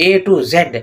A to Z,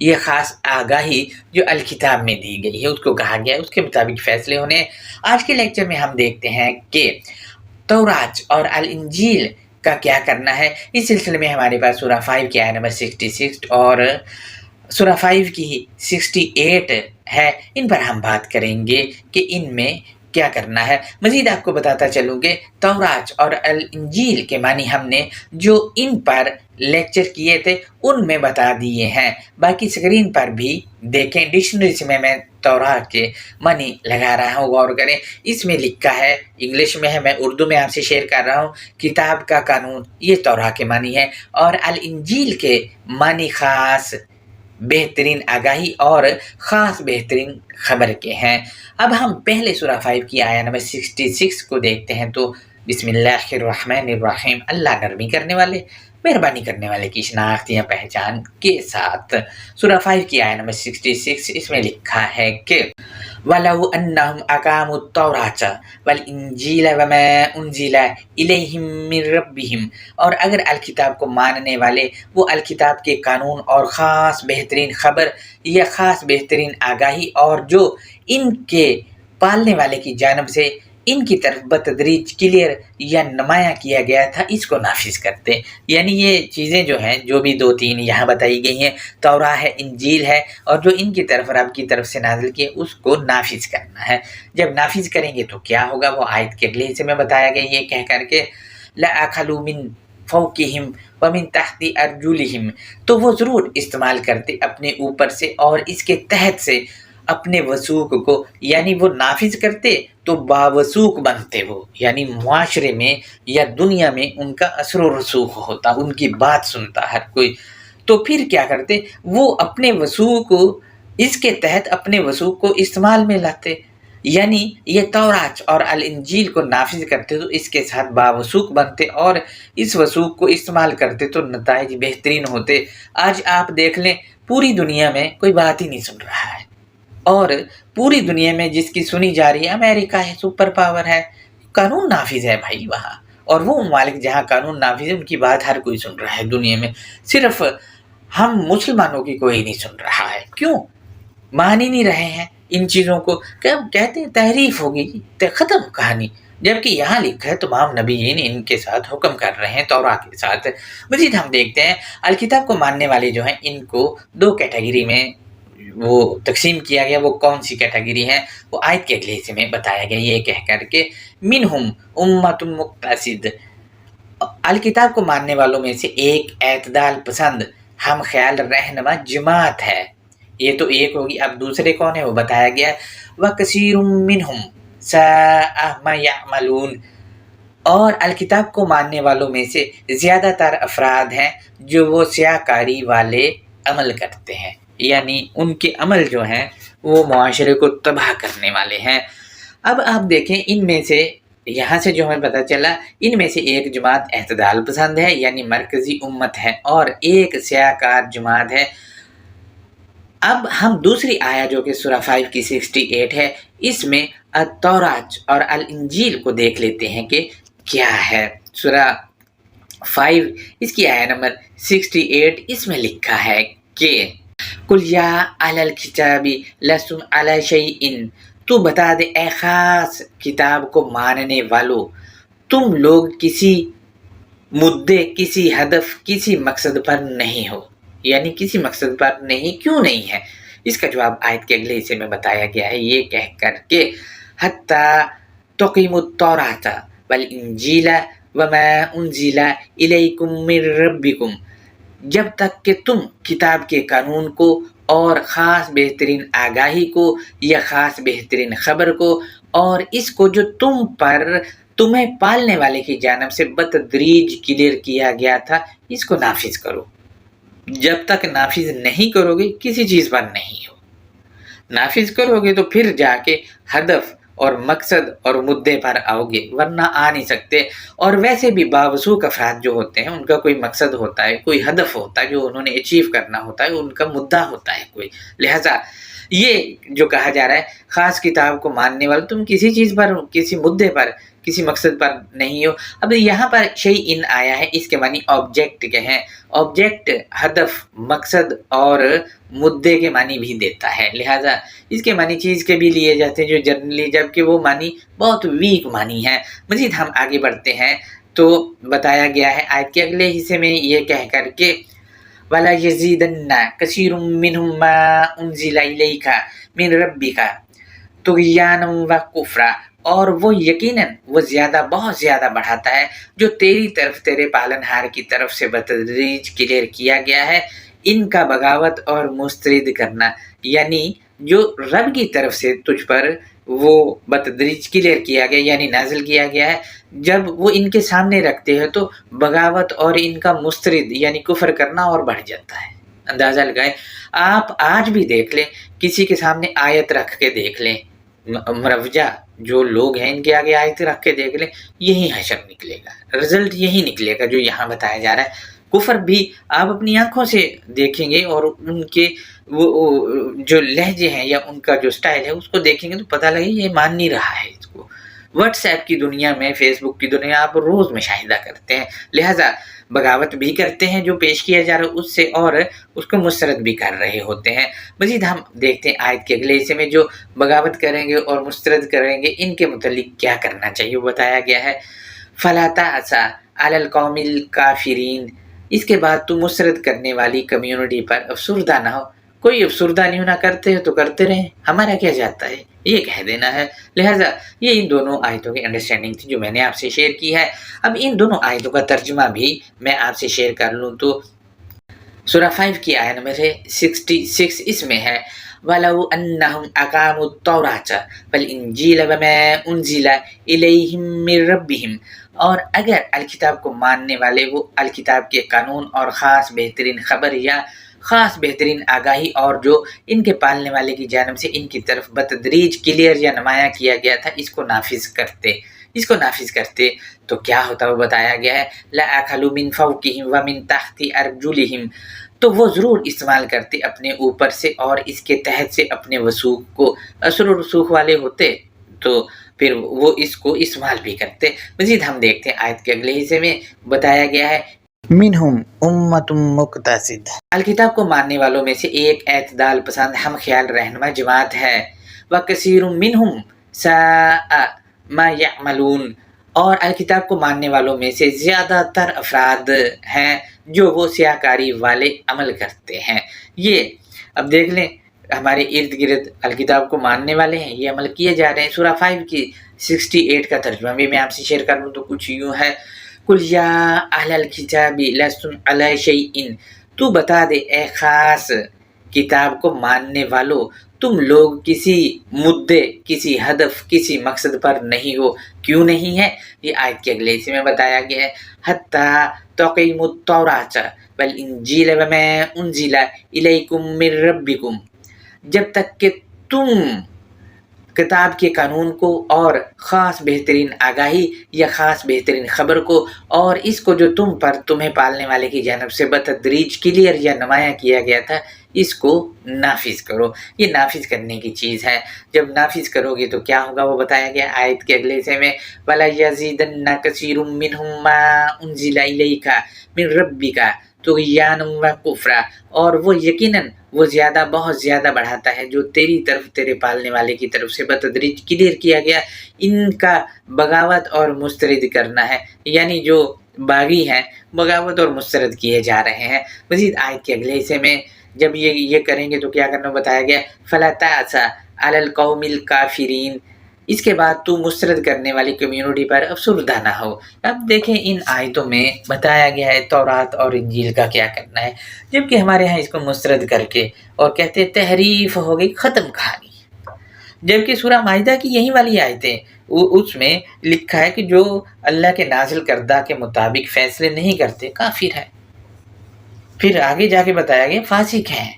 یہ خاص آگاہی جو الکتاب میں دی گئی ہے، اس کو کہا گیا ہے، اس کے مطابق فیصلے ہونے ہیں۔ آج کے لیکچر میں ہم دیکھتے ہیں کہ تورات اور الانجیل کا کیا کرنا ہے۔ اس سلسلے میں ہمارے پاس سورہ 5 کی آیت نمبر 66 اور سورہ 5 کی 68 ہے، ان پر ہم بات کریں گے کہ ان میں کیا کرنا ہے۔ مزید آپ کو بتاتا چلوں کہ تورات اور الانجیل کے معنی ہم نے جو ان پر لیکچر کیے تھے ان میں بتا دیے ہیں، باقی اسکرین پر بھی دیکھیں، ڈکشنری سے میں تورات کے معنی لگا رہا ہوں، غور کریں۔ اس میں لکھا ہے، انگلش میں ہے، میں اردو میں آپ سے شیئر کر رہا ہوں، کتاب کا قانون، یہ تورات کے معنی ہے، اور الانجیل کے معنی خاص بہترین آگاہی اور خاص بہترین خبر کے ہیں۔ اب ہم پہلے سورہ 5 کی آیت نمبر 66 کو دیکھتے ہیں، تو بسم اللہ الرحمن الرحیم، اللہ نرمی کرنے والے مہربانی کرنے والے کی شناخت یا پہچان کے ساتھ۔ سورہ 5 کی آیت نمبر 66، اس میں لکھا ہے کہ وَلَوْ أَنَّهُمْ أَقَامُوا التَّوْرَاةَ وَالْإِنْجِيلَ وَمَا أُنْزِلَ إِلَيْهِمْ مِنْ رَبِّهِمْ، اور اگر الکتاب کو ماننے والے وہ الکتاب کے قانون اور خاص بہترین خبر یا خاص بہترین آگاہی اور جو ان کے پالنے والے کی جانب سے ان کی طرف بتدریج کلیئر یا نمایاں کیا گیا تھا، اس کو نافذ کرتے۔ یعنی یہ چیزیں جو ہیں، جو بھی 2-3 یہاں بتائی گئی ہیں، توراہ ہے، انجیل ہے، اور جو ان کی طرف رب کی طرف سے نازل کیے، اس کو نافذ کرنا ہے۔ جب نافذ کریں گے تو کیا ہوگا، وہ آیت کے اگلے حصے میں بتایا گیا، یہ کہہ کر کے لَأَكَلُوا مِن فَوْقِهِمْ وَمِن تَحْتِ أَرْجُلِهِمْ، تو وہ ضرور استعمال کرتے اپنے اوپر سے اور اس کے تحت سے اپنے وثوق کو، یعنی وہ نافذ کرتے تو باوثوق بنتے، وہ یعنی معاشرے میں یا دنیا میں ان کا اثر و رسوخ ہوتا، ان کی بات سنتا ہر کوئی۔ تو پھر کیا کرتے، وہ اپنے وثوق کو اس کے تحت اپنے وثوق کو استعمال میں لاتے، یعنی یہ تورات اور الانجیل کو نافذ کرتے تو اس کے ساتھ باوثوق بنتے اور اس وثوق کو استعمال کرتے تو نتائج بہترین ہوتے۔ آج آپ دیکھ لیں، پوری دنیا میں کوئی بات ہی نہیں سن رہا ہے، اور پوری دنیا میں جس کی سنی جا رہی ہے امریکہ ہے، سپر پاور ہے، قانون نافذ ہے بھائی وہاں، اور وہ ممالک جہاں قانون نافذ ہے ان کی بات ہر کوئی سن رہا ہے دنیا میں، صرف ہم مسلمانوں کی کوئی نہیں سن رہا ہے۔ کیوں؟ مان ہی نہیں رہے ہیں ان چیزوں کو، کہتے ہیں تحریف ہوگی، ختم کہانی، جبکہ یہاں لکھا ہے تمام نبیین ان کے ساتھ حکم کر رہے ہیں تورات کے ساتھ۔ مزید ہم دیکھتے ہیں الکتاب کو ماننے والے جو ہیں ان کو 2 کیٹیگری میں وہ تقسیم کیا گیا۔ وہ کون سی کیٹیگری ہے، وہ آیت کے اگلے حصے میں بتایا گیا، یہ کہہ کر کے منہم امت مقتصد، الکتاب کو ماننے والوں میں سے ایک اعتدال پسند ہم خیال رہنما جماعت ہے، یہ تو ایک ہوگی۔ اب دوسرے کون ہے وہ بتایا گیا، وَكَثِيرٌ مِّنْهُمْ سَاءَ مَا يَعْمَلُونَ، اور الکتاب کو ماننے والوں میں سے زیادہ تر افراد ہیں جو وہ سیاہ کاری والے عمل کرتے ہیں، یعنی ان کے عمل جو ہیں وہ معاشرے کو تباہ کرنے والے ہیں۔ اب آپ دیکھیں، ان میں سے یہاں سے جو ہمیں پتہ چلا، ان میں سے ایک جماعت اعتدال پسند ہے، یعنی مرکزی امت ہے، اور ایک سیاہ کار جماعت ہے۔ اب ہم دوسری آیت جو کہ سورہ 5 کی 68 ہے، اس میں التورات اور الانجیل کو دیکھ لیتے ہیں کہ کیا ہے۔ سورہ 5 اس کی آیت نمبر 68، اس میں لکھا ہے کہ قُلْ يَا أَهْلَ الْكِتَابِ لَسْتُمْ عَلَىٰ شَيْءٍ، تو بتا دے اے خاص کتاب کو ماننے والو، تم لوگ کسی مدعے، کسی ہدف، کسی مقصد پر نہیں ہو، یعنی کسی مقصد پر نہیں، کیوں نہیں ہے؟ اس کا جواب آیت کے اگلے حصے میں بتایا گیا ہے، یہ کہہ کر کہ حَتَّىٰ تُقِیمُوا التَّوْرَاةَ وَالْإِنْجِیلَ وَمَا أُنْزِلَ إِلَیْکُم مِّن رَبِّکُم، جب تک کہ تم کتاب کے قانون کو اور خاص بہترین آگاہی کو یا خاص بہترین خبر کو اور اس کو جو تم پر تمہیں پالنے والے کی جانب سے بتدریج کلیئر کیا گیا تھا، اس کو نافذ کرو۔ جب تک نافذ نہیں کرو گے کسی چیز پر نہیں ہو، نافذ کرو گے تو پھر جا کے ہدف اور مقصد اور مدعے پر آؤ گے، ورنہ آ نہیں سکتے۔ اور ویسے بھی باوثوق افراد جو ہوتے ہیں ان کا کوئی مقصد ہوتا ہے، کوئی ہدف ہوتا ہے جو انہوں نے اچیو کرنا ہوتا ہے، ان کا مدعا ہوتا ہے کوئی، لہذا یہ جو کہا جا رہا ہے خاص کتاب کو ماننے والے، تم کسی چیز پر، کسی مدعے پر، کسی مقصد پر نہیں ہو۔ اب یہاں پر شیء آیا ہے، اس کے معنی آبجیکٹ کے ہیں۔ آبجیکٹ ہدف، مقصد اور مدعے کے معنی بھی دیتا ہے، لہٰذا اس کے معنی چیز کے بھی لیے جاتے ہیں جو جنرلی، جبکہ وہ معنی بہت ویک معنی ہے۔ مزید ہم آگے بڑھتے ہیں تو بتایا گیا ہے آیت کے اگلے حصے میں یہ کہہ کر کے وَلَا يَزِيدَنَّ كَثِيرٌ مِّنْهُم مَّا أُنزِلَ إِلَيْكَ مِن رَّبِّكَ طُغْيَانًا وَكُفْرًا، اور وہ یقیناً وہ زیادہ، بہت زیادہ بڑھاتا ہے جو تیری طرف، تیرے پالنہار کی طرف سے بتدریج کلیئر کیا گیا ہے، ان کا بغاوت اور مسترد کرنا، یعنی جو رب کی طرف سے تجھ پر وہ بتدریج کلیئر کیا گیا یعنی نازل کیا گیا ہے، جب وہ ان کے سامنے رکھتے ہیں تو بغاوت اور ان کا مسترد یعنی کفر کرنا اور بڑھ جاتا ہے۔ اندازہ لگائیں، آپ آج بھی دیکھ لیں، کسی کے سامنے آیت رکھ کے دیکھ لیں، مروجہ جو لوگ ہیں ان کے آگے آیت رکھ کے دیکھ لیں، یہی حشر نکلے گا، رزلٹ یہی نکلے گا جو یہاں بتایا جا رہا ہے۔ کفر بھی آپ اپنی آنکھوں سے دیکھیں گے اور ان کے وہ جو لہجے ہیں یا ان کا جو سٹائل ہے اس کو دیکھیں گے تو پتہ لگے یہ مان نہیں رہا ہے اس کو۔ واٹس ایپ کی دنیا میں، فیس بک کی دنیا آپ روز مشاہدہ کرتے ہیں، لہٰذا بغاوت بھی کرتے ہیں جو پیش کیا جا رہا ہے اس سے، اور اس کو مسترد بھی کر رہے ہوتے ہیں۔ مزید ہم دیکھتے ہیں آیت کے اگلے حصے میں جو بغاوت کریں گے اور مسترد کریں گے ان کے متعلق کیا کرنا چاہیے، وہ بتایا گیا ہے فَلَا تَأْسَ عَلَى الْقَوْمِ الْكَافِرِينَ، اس کے بعد تو مسترد کرنے والی کمیونٹی پر افسردہ نہ ہو۔ کوئی افسردہ نہیں ہونا، کرتے ہیں تو کرتے رہیں، ہمارا کیا جاتا ہے، یہ کہہ دینا ہے۔ لہٰذا یہ ان دونوں آیتوں کی انڈرسٹینڈنگ تھی جو میں نے آپ سے شیئر کی ہے۔ اب ان دونوں آیتوں کا ترجمہ بھی میں آپ سے شیئر کر لوں تو سورہ 5 کی آیت نمبر 66 اس میں ہے وَلَوْ أَنَّهُمْ أَقَامُوا التَّوْرَاةَ وَالْإِنْجِيلَ وَمَا أُنْزِلَ إِلَيْهِمْ مِنْ رَبِّهِمْ، اور اگر الکتاب کو ماننے والے وہ الکتاب کے قانون اور خاص بہترین خبر یا خاص بہترین آگاہی اور جو ان کے پالنے والے کی جانب سے ان کی طرف بتدریج کلیئر یا نمایاں کیا گیا تھا، اس کو نافذ کرتے تو کیا ہوتا وہ بتایا گیا ہے لَأَكَلُوا مِنْ فَوْقِهِمْ وَمِنْ تَحْتِ أَرْجُلِهِمْ، تو وہ ضرور استعمال کرتے اپنے اوپر سے اور اس کے تحت سے اپنے وثوق کو، اثر و رسوخ والے ہوتے تو پھر وہ اس کو استعمال بھی کرتے۔ مزید ہم دیکھتے ہیں آیت کے اگلے حصے میں بتایا گیا ہے منہم امت مقتصد، الکتاب کو ماننے والوں میں سے ایک اعتدال پسند ہم خیال رہنما جماعت ہے، وکثیر منہم ساء ما یعملون، اور الکتاب کو ماننے والوں میں سے زیادہ تر افراد ہیں جو وہ سیاہکاری والے عمل کرتے ہیں۔ یہ اب دیکھ لیں ہمارے ارد گرد الکتاب کو ماننے والے ہیں، یہ عمل کیے جا رہے ہیں۔ سورہ 5 کی 68 کا ترجمہ بھی میں آپ سے شیئر کر لوں تو کچھ یوں ہے قُلْ يَا أَهْلَ الْكِتَابِ لَسْتُمْ عَلَىٰ شَيْءٍ، تو بتا دے اے خاص کتاب کو ماننے والو، تم لوگ کسی مدعے، کسی ہدف، کسی مقصد پر نہیں ہو۔ کیوں نہیں ہے؟ یہ آیت کے اگلے حصے میں بتایا گیا ہے حَتَّىٰ تُقِیمُوا التَّوْرَاةَ وَالْإِنْجِیلَ وَمَا أُنْزِلَ إِلَیْکُم مِّن رَّبِّکُم، جب تک کہ تم کتاب کے قانون کو اور خاص بہترین آگاہی یا خاص بہترین خبر کو اور اس کو جو تم پر تمہیں پالنے والے کی جانب سے بتدریج کلیئر یا نمایاں کیا گیا تھا، اس کو نافذ کرو۔ یہ نافذ کرنے کی چیز ہے، جب نافذ کرو گے تو کیا ہوگا وہ بتایا گیا آیت کے اگلے حصے میں وَلَا يَزِيدَنَّ كَثِيرٌ مِّنْهُم مَّا أُنزِلَ إِلَيْكَ مِن رَّبِّكَ طُغْيَانًا وَكُفْرًا، اور وہ یقیناً وہ زیادہ، بہت زیادہ بڑھاتا ہے جو تیری طرف، تیرے پالنے والے کی طرف سے بتدریج کلیئر کیا گیا، ان کا بغاوت اور مسترد کرنا ہے، یعنی جو باغی ہیں بغاوت اور مسترد کیے جا رہے ہیں۔ مزید آیت کے اگلے حصے میں جب یہ کریں گے تو کیا کرنا بتایا گیا فَلَا تَأْسَ عَلَى الْقَوْمِ الْكَافِرِينَ، اس کے بعد تو مسترد کرنے والی کمیونٹی پر افسردہ نہ ہو۔ اب دیکھیں ان آیتوں میں بتایا گیا ہے تورات اور انجیل کا کیا کرنا ہے، جبکہ ہمارے ہاں اس کو مسترد کر کے اور کہتے ہیں تحریف ہو گئی، ختم کہانی، جبکہ سورہ مائدہ کی یہی والی آیتیں اس میں لکھا ہے کہ جو اللہ کے نازل کردہ کے مطابق فیصلے نہیں کرتے کافر ہیں، پھر آگے جا کے بتایا گیا فاسق ہیں،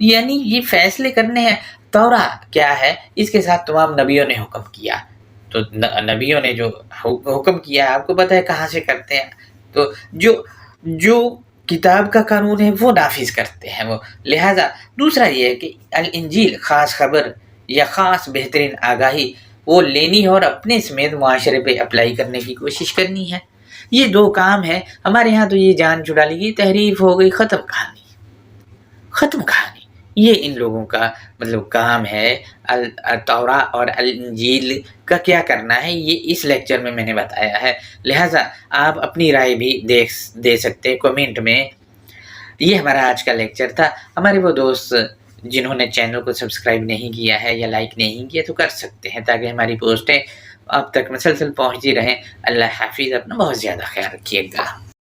یعنی یہ فیصلے کرنے ہیں۔ تورا کیا ہے، اس کے ساتھ تمام نبیوں نے حکم کیا، تو نبیوں نے جو حکم کیا آپ کو پتہ ہے کہاں سے کرتے ہیں، تو جو کتاب کا قانون ہے وہ نافذ کرتے ہیں وہ. لہٰذا دوسرا یہ ہے کہ الانجیل خاص خبر یا خاص بہترین آگاہی وہ لینی ہے اور اپنے سمیت معاشرے پہ اپلائی کرنے کی کوشش کرنی ہے. یہ دو کام ہے. ہمارے ہاں تو یہ جان چھڑا لی گئی، تحریف ہو گئی، ختم کہانی. یہ ان لوگوں کا مطلب کام ہے. التوراہ اور الانجیل کا کیا کرنا ہے یہ اس لیکچر میں نے بتایا ہے. لہٰذا آپ اپنی رائے بھی دے سکتے کمنٹ میں. یہ ہمارا آج کا لیکچر تھا. ہمارے وہ دوست جنہوں نے چینل کو سبسکرائب نہیں کیا ہے یا لائک نہیں کیا تو کر سکتے ہیں تاکہ ہماری پوسٹیں آپ تک مسلسل پہنچتی رہیں. اللہ حافظ. اپنا بہت زیادہ خیال رکھیے گا.